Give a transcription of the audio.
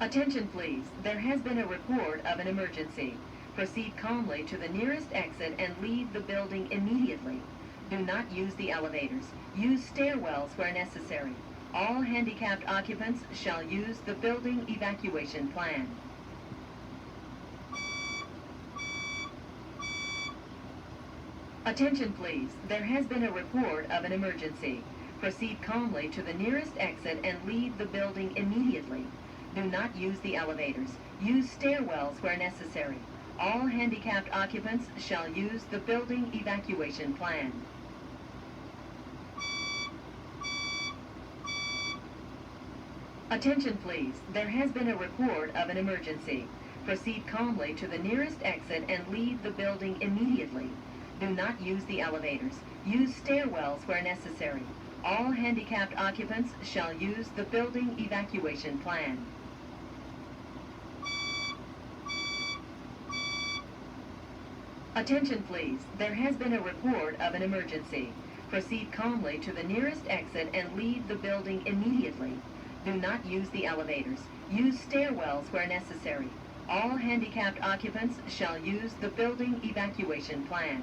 Attention please, there has been a report of an emergency. Proceed calmly to the nearest exit and leave the building immediately. Do not use the elevators. Use stairwells where necessary. All handicapped occupants shall use the building evacuation plan. Attention please, there has been a report of an emergency. Proceed calmly to the nearest exit and leave the building immediately. Do not use the elevators. Use stairwells where necessary. All handicapped occupants shall use the building evacuation plan. Attention please, there has been a report of an emergency. Proceed calmly to the nearest exit and leave the building immediately. Do not use the elevators. Use stairwells where necessary. All handicapped occupants shall use the building evacuation plan. Attention please, there has been a report of an emergency. Proceed calmly to the nearest exit and leave the building immediately. Do not use the elevators. Use stairwells where necessary. All handicapped occupants shall use the building evacuation plan.